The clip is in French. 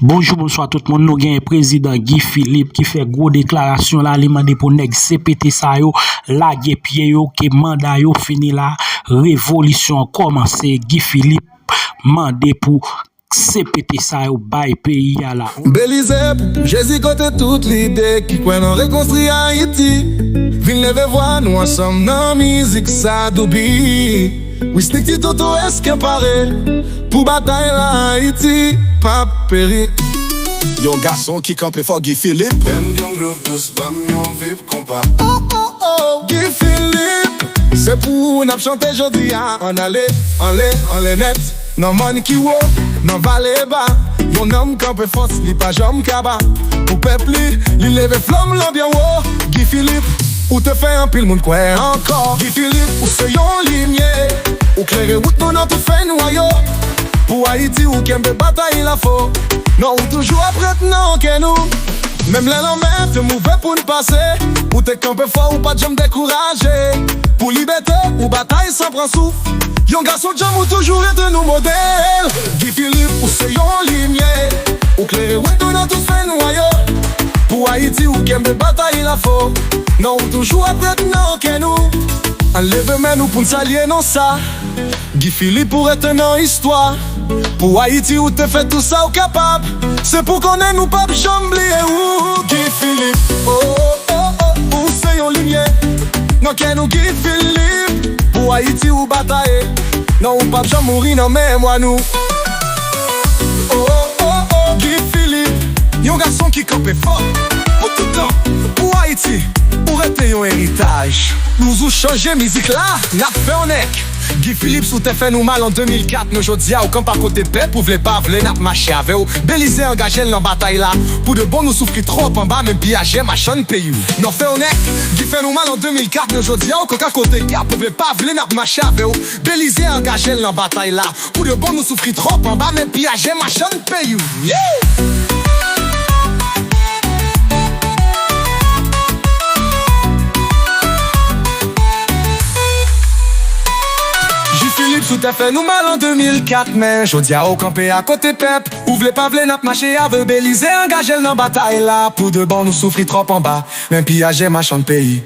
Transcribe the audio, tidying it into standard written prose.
Bonjour, bonsoir tout le monde. Nous avons un président Guy Philippe qui fait gros déclaration là, il demande pour nèg CPT ça yo, la pied yo, que mandat yo fini là, révolution commencé. Guy Philippe mandé pour CPT ça yo, bay pays là. Belize, j'ai zigoté toute l'idée qui croit en reconstruire Haïti. Vin lever voir nous ensemble dans musique ça doubi. Oui, stick ti toto est-ce paré pour bataille la Haïti, pas péri. Yon garçon qui campe fort Guy Philippe. Yon groupe de spam, yon vip compas. Oh, Guy Philippe. C'est pour nous chanter jodi en aller net. Non man qui wo, non vale bas. Yon homme campe fort, li pas jam kaba. Pour peuple, li leve flamme l'ambien wo. Guy Philippe, ou te fait un pile moun quoi encore. Guy Philippe, ou se yon limier. Ou claire route non non te fait noyau. Pour Haïti ou kembe bataille la faux. Non, ou toujours après non que nous. Même les lendemains, te mauvais pour nous passer. Ou t'es campé fort ou pas de jambes découragé. Pour liberté ou bataille sans prendre souffle. Yon garçon de jambes ou toujours été nous modèle. Guy Philippe ou c'est yon limier. Ou claire ou tout dans tout fait noyau. Pour Haïti ou kembe bataille la faux. Non, ou toujours après non que nous. Enlève-moi nous pour nous s'allier non ça. Guy Philippe pour être dans l'histoire. Pour Haïti où te fait tout ça ou capable. C'est pour qu'on ait nous pas chamblier ou Guy Philippe. Ou c'est yon lumière. Non qu'est nous Guy Philippe. Pour Haïti ou bataille. Non ou pas mourir non mais moi nous. Guy Philippe. Yon garçon qui campe fort. Pour tout le temps. Pour Haïti. Pour être yon héritage. Nous ou changer musique là. N'a fait en ec. Guy Philippe sous te fait nous mal en 2004. Nous jodia au camp à côté paix. Pour vle pas vle n'a marché avec ou. Belize engagé dans bataille là. Pour de bon nous souffrir trop en bas. Même piager machin pays ou. Non fait on est. Guy fait nous mal en 2004. Nous jodia au camp à côté cap. Pour vle pas vle n'a marché avec ou. Belize engagé dans bataille là. Pour de bon nous souffrir trop en bas. Même piager machin pays ou. Yeah! Sous te fait nous mal en 2004. Mais jodia au campé à côté pep. Ou vle pas vle n'a marché avec Belize engagé dans bataille là. Pour de bon nous souffrir trop en bas. Même piager machin de pays.